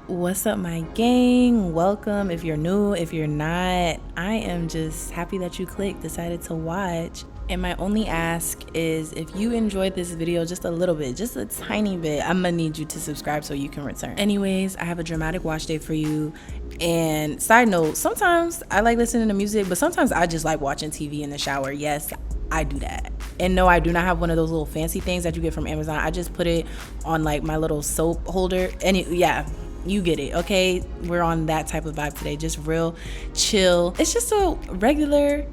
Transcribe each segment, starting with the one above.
What's up, my gang? Welcome. If you're new, if you're not, I am just happy that you decided to watch. And my only ask is, if you enjoyed this video just a little bit, just a tiny bit, I'm gonna need you to subscribe so you can return. Anyways, I have a dramatic wash day for you. And side note, sometimes I like listening to music, but sometimes I just like watching TV in the shower. Yes, I do that. And no, I do not have one of those little fancy things that you get from Amazon. I just put it on like my little soap holder. And yeah, you get it, okay? We're on that type of vibe today, just real chill. It's just a regular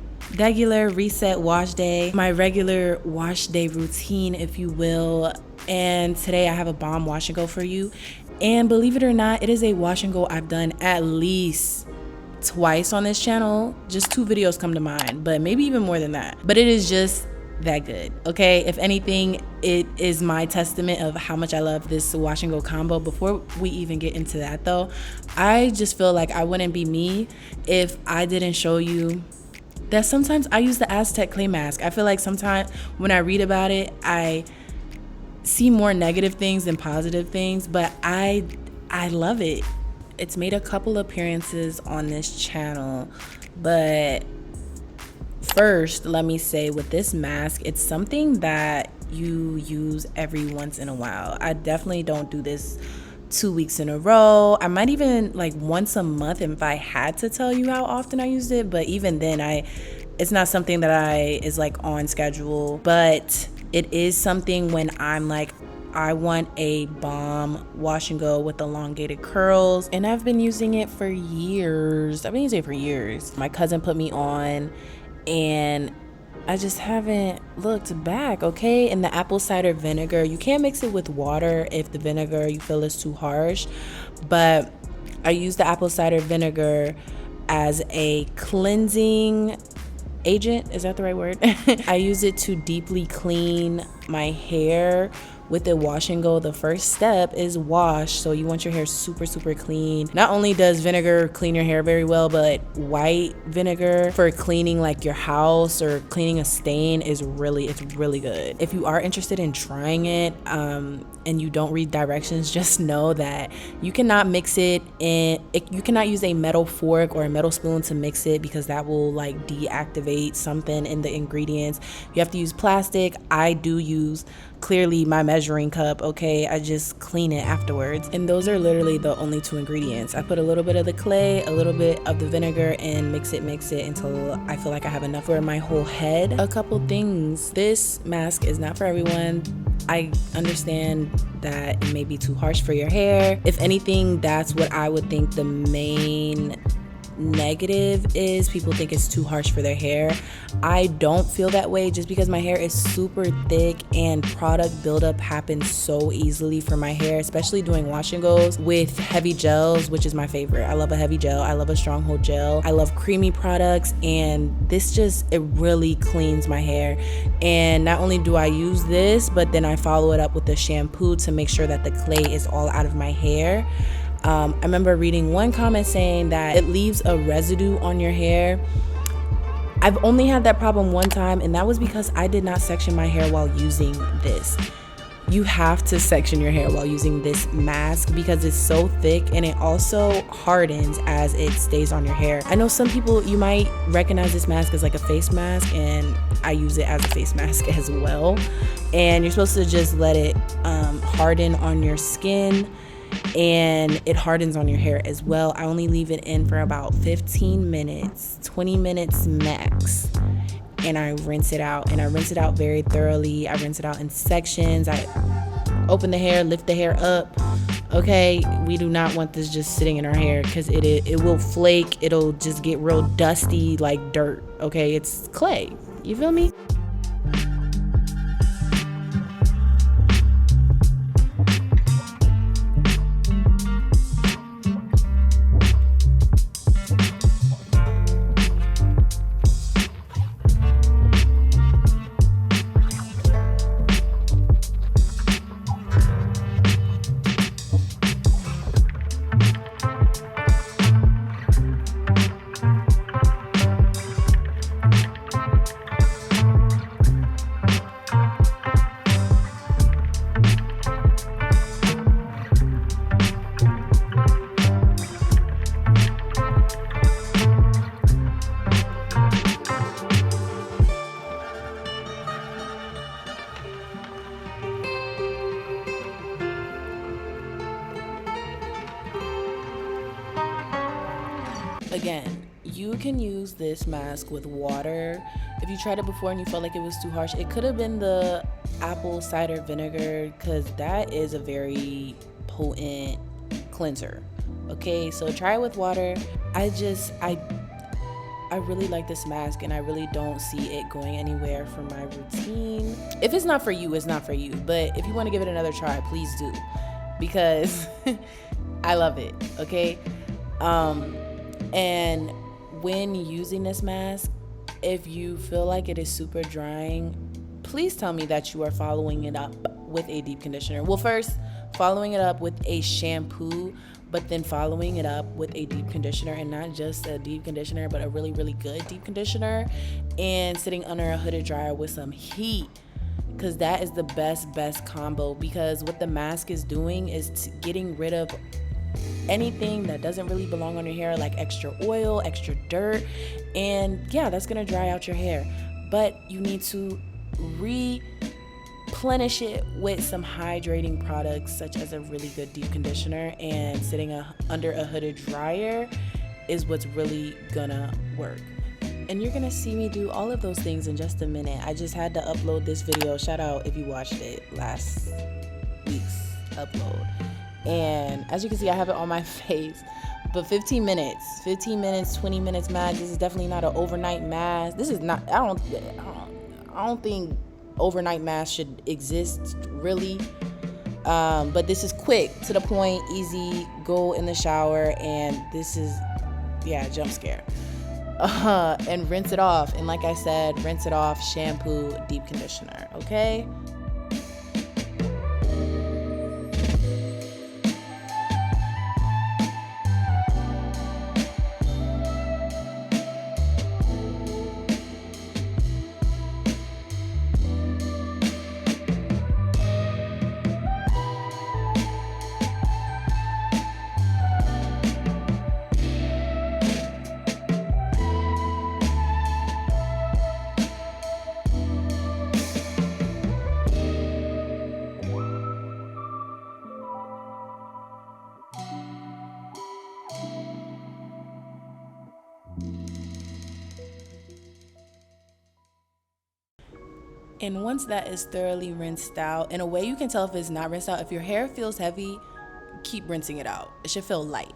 reset wash day, my regular wash day routine, if you will. And today I have a bomb wash and go for you. And believe it or not, it is a wash and go I've done at least twice on this channel. Just 2 videos come to mind, but maybe even more than that. But it is just that good, okay? If anything, it is my testament of how much I love this wash and go combo. Before we even get into that though, I just feel like I wouldn't be me if I didn't show you that sometimes I use the 𝐔𝐄𝐃 clay mask. I feel like sometimes when I read about it, I see more negative things than positive things, but I love it. It's made a couple appearances on this channel, but first, let me say with this mask, it's something that you use every once in a while. I definitely don't do this 2 weeks in a row. I might even like once a month if I had to tell you how often I used it, but even then it's not something that is like on schedule. But it is something when I'm like, I want a bomb wash and go with elongated curls, and I've been using it for years. My cousin put me on and I just haven't looked back, okay? And the apple cider vinegar, you can't mix it with water if the vinegar you feel is too harsh, but I use the apple cider vinegar as a cleansing agent. Is that the right word? I use it to deeply clean my hair with the wash and go. The first step is wash, so you want your hair super clean. Not only does vinegar clean your hair very well, but white vinegar for cleaning like your house or cleaning a stain it's really good. If you are interested in trying it and you don't read directions, just know that you cannot mix it in. You cannot use a metal fork or a metal spoon to mix it because that will like deactivate something in the ingredients. You have to use plastic. I do use clearly my measuring cup, okay? I just clean it afterwards. And those are literally the only 2 ingredients. I put a little bit of the clay, a little bit of the vinegar, and mix it until I feel like I have enough for my whole head. A couple things. This mask is not for everyone. I understand that it may be too harsh for your hair. If anything, that's what I would think the main negative is. People think it's too harsh for their hair. I don't feel that way just because my hair is super thick and product buildup happens so easily for my hair, especially doing wash and goes with heavy gels, which is my favorite. I love a heavy gel. I love a stronghold gel. I love creamy products, and this it really cleans my hair. And not only do I use this, but then I follow it up with a shampoo to make sure that the clay is all out of my hair. I remember reading one comment saying that it leaves a residue on your hair. I've only had that problem one time, and that was because I did not section my hair while using this. You have to section your hair while using this mask because it's so thick, and it also hardens as it stays on your hair. I know some people, you might recognize this mask as like a face mask, and I use it as a face mask as well. And you're supposed to just let it harden on your skin, and it hardens on your hair as well. I only leave it in for about 15 minutes, 20 minutes max, and I rinse it out. And I rinse it out very thoroughly. I rinse it out in sections. I open the hair, lift the hair up. Okay, we do not want this just sitting in our hair because it will flake. It'll just get real dusty like dirt. Okay, it's clay. You feel me? Again, you can use this mask with water. If you tried it before and you felt like it was too harsh, it could have been the apple cider vinegar, because that is a very potent cleanser. Okay, so try it with water. I really like this mask, and I really don't see it going anywhere for my routine. If it's not for you, it's not for you. But if you want to give it another try, please do, because I love it. Okay. And when using this mask, if you feel like it is super drying, please tell me that you are following it up with a deep conditioner. Well, first following it up with a shampoo, but then following it up with a deep conditioner, and not just a deep conditioner, but a really, really good deep conditioner, and sitting under a hooded dryer with some heat, because that is the best combo. Because what the mask is doing is getting rid of anything that doesn't really belong on your hair, like extra oil, extra dirt, and yeah, that's gonna dry out your hair. But you need to replenish it with some hydrating products, such as a really good deep conditioner, and sitting under a hooded dryer is what's really gonna work. And you're gonna see me do all of those things in just a minute. I just had to upload this video. Shout out if you watched it last week's upload. And as you can see, I have it on my face. But 15 minutes, 20 minutes mask. This is definitely not an overnight mask. This is not, I don't think overnight masks should exist, really. But this is quick, to the point, easy, go in the shower, and this is, yeah, jump scare. And rinse it off. And like I said, rinse it off, shampoo, deep conditioner, okay? And once that is thoroughly rinsed out, in a way you can tell if it's not rinsed out. If your hair feels heavy, keep rinsing it out. It should feel light.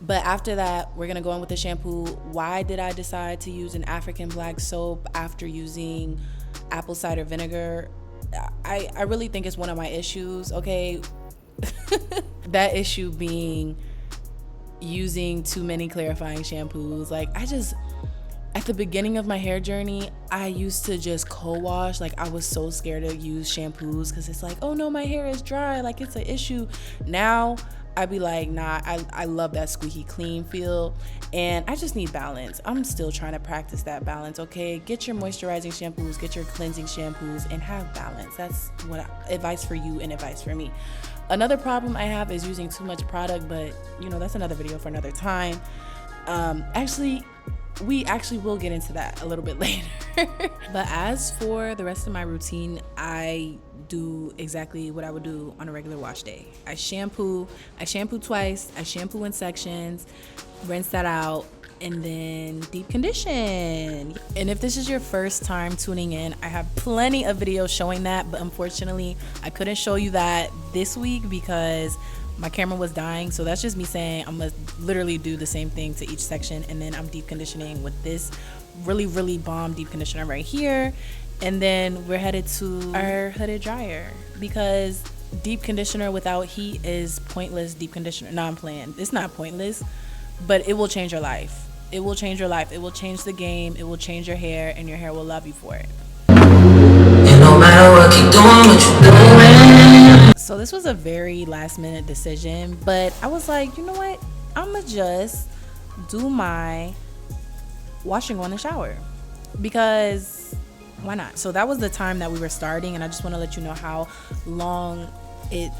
But after that, we're gonna go in with the shampoo. Why did I decide to use an African black soap after using apple cider vinegar? I really think it's one of my issues, okay? That issue being using too many clarifying shampoos. Like, at the beginning of my hair journey, I used to just co-wash. Like, I was so scared to use shampoos because it's like, oh no, my hair is dry, like it's an issue. Now I'd be like, nah, I love that squeaky clean feel, and I just need balance. I'm still trying to practice that balance, okay? Get your moisturizing shampoos, get your cleansing shampoos, and have balance. That's advice for you and advice for me. Another problem I have is using too much product, but that's another video for another time. We actually will get into that a little bit later. But as for the rest of my routine, I do exactly what I would do on a regular wash day. I shampoo twice, I shampoo in sections, rinse that out, and then deep condition. And if this is your first time tuning in, I have plenty of videos showing that, but unfortunately I couldn't show you that this week because my camera was dying. So that's just me saying I'm gonna literally do the same thing to each section, and then I'm deep conditioning with this really, really bomb deep conditioner right here. And then we're headed to our hooded dryer, because deep conditioner without heat is pointless deep conditioner. No, I'm playing. It's not pointless, but it will change your life. It will change your life. It will change the game. It will change your hair, and your hair will love you for it. And no matter what, keep doing what you're doing. So this was a very last minute decision, but I was like, you know what? I'ma just do my washing on the shower, because why not? So that was the time that we were starting, and I just want to let you know how long it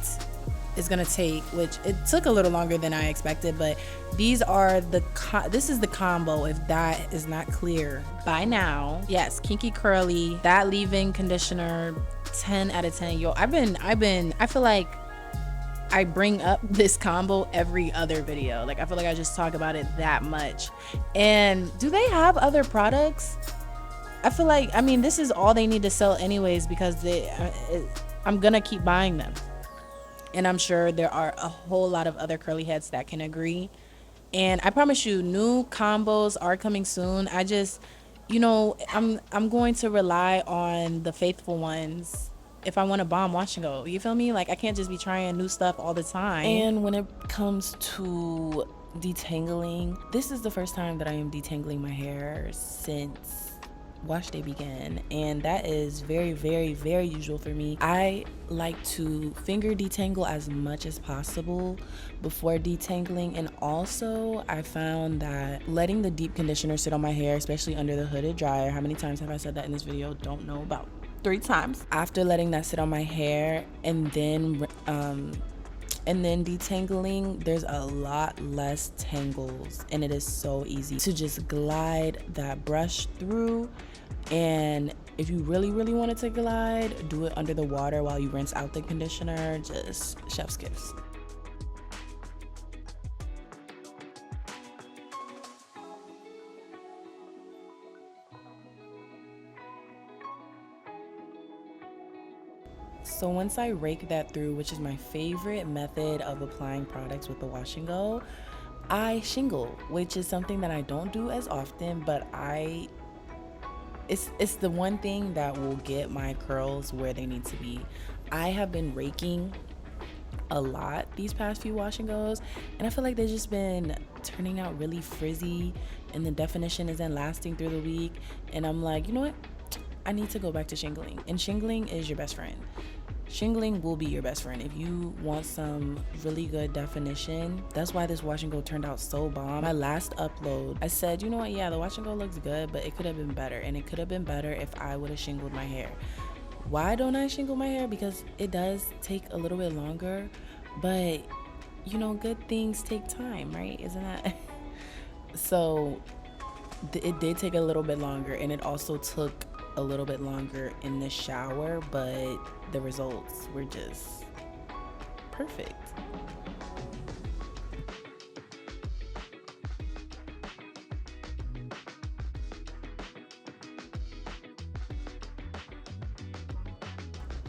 is gonna take, which it took a little longer than I expected, but these are this is the combo, if that is not clear by now. Yes, Kinky Curly, that leave-in conditioner, 10 out of 10. Yo, I feel like I bring up this combo every other video. Like, I feel like I just talk about it that much. And do they have other products? I feel like, I mean, this is all they need to sell anyways, because I'm gonna keep buying them. And I'm sure there are a whole lot of other curly heads that can agree. And I promise you, new combos are coming soon. I just, you know, I'm going to rely on the faithful ones if I want a bomb wash and go. You feel me? Like, I can't just be trying new stuff all the time. And when it comes to detangling, this is the first time that I am detangling my hair since wash day began, and that is very, very, very usual for me. I like to finger detangle as much as possible before detangling, and also I found that letting the deep conditioner sit on my hair, especially under the hooded dryer — how many times have I said that in this video? Don't know, about 3 times. After letting that sit on my hair and then detangling, there's a lot less tangles, and it is so easy to just glide that brush through. And if you really, really want it to glide, do it under the water while you rinse out the conditioner. Just chef's kiss. So once I rake that through, which is my favorite method of applying products with the wash and go, I shingle, which is something that I don't do as often, but it's the one thing that will get my curls where they need to be. I have been raking a lot these past few wash and goes, and I feel like they've just been turning out really frizzy, and the definition isn't lasting through the week. And I'm like, you know what? I need to go back to shingling, and shingling is your best friend. Shingling will be your best friend if you want some really good definition. That's why this wash and go turned out so bomb. My last upload, I said, you know what, yeah, the wash and go looks good, but it could have been better, and it could have been better if I would have shingled my hair. Why don't I shingle my hair? Because it does take a little bit longer, but you know, good things take time, right? Isn't that? So it did take a little bit longer, and it also took a little bit longer in the shower, but the results were just perfect.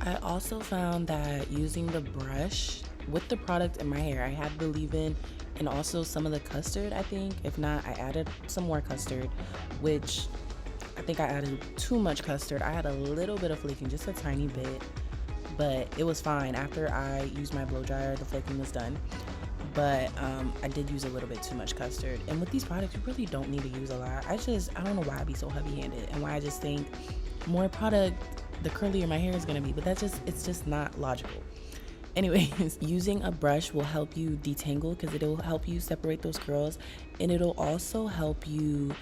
I also found that using the brush with the product in my hair, I had the leave-in and also some of the custard, I think. If not, I added some more custard, which I think I added too much custard. I had a little bit of flaking, just a tiny bit, but it was fine. After I used my blow dryer, the flaking was done. But I did use a little bit too much custard. And with these products, you really don't need to use a lot. I don't know why I be so heavy-handed, and why I just think more product, the curlier my hair is gonna be. But it's just not logical. Anyways, using a brush will help you detangle, because it'll help you separate those curls, and it'll also help you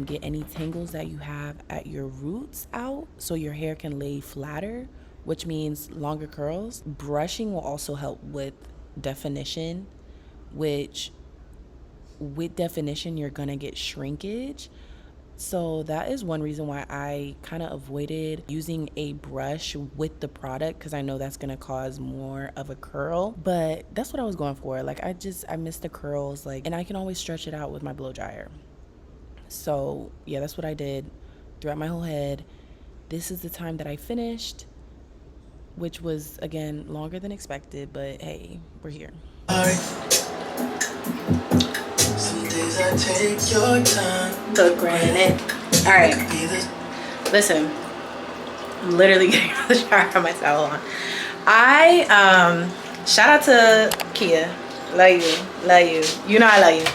get any tangles that you have at your roots out, so your hair can lay flatter, which means longer curls. Brushing will also help with definition, which with definition you're gonna get shrinkage. So that is one reason why I kind of avoided using a brush with the product, because I know that's gonna cause more of a curl. But that's what I was going for. Like, I miss the curls, like, and I can always stretch it out with my blow dryer. So yeah, that's what I did throughout my whole head. This is the time that I finished, which was, again, longer than expected, but hey, we're here. Some days I take your time for granted. All right, listen, I'm literally getting out of the shower with my towel on. Shout out to Kia. Love you. You know I love you.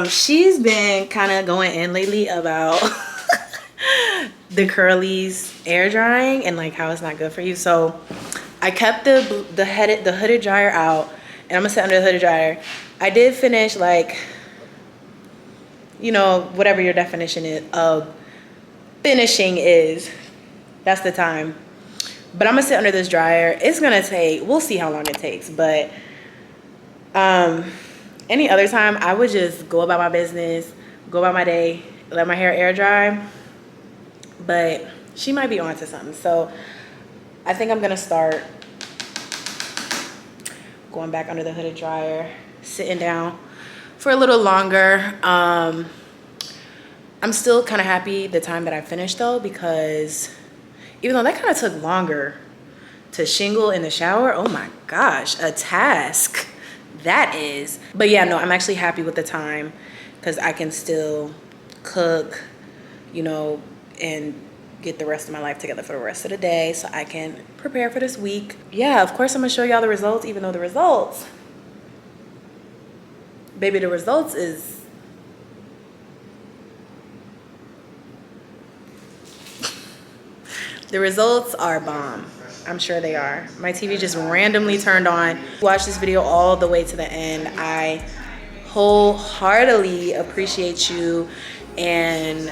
She's been kind of going in lately about the curlies air drying and like how it's not good for you. So I kept the hooded dryer out, and I'm gonna sit under the hooded dryer. I did finish, like, you know, whatever your definition is of finishing is, that's the time. But I'm gonna sit under this dryer. It's gonna take, we'll see how long it takes, but any other time, I would just go about my business, go about my day, let my hair air dry. But she might be onto something. So I think I'm gonna start going back under the hooded dryer, sitting down for a little longer. I'm still kind of happy the time that I finished though, because even though that kind of took longer to shingle in the shower, oh my gosh, a task that is. But yeah, no, I'm actually happy with the time because I can still cook, you know, and get the rest of my life together for the rest of the day so I can prepare for this week. Yeah, of course I'm gonna show y'all the results, even though the results, baby, the results is, the results are bomb. I'm sure they are. My TV just randomly turned on. Watch this video all the way to the end. I wholeheartedly appreciate you, and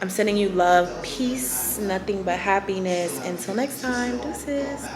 I'm sending you love, peace, nothing but happiness. Until next time, deuces.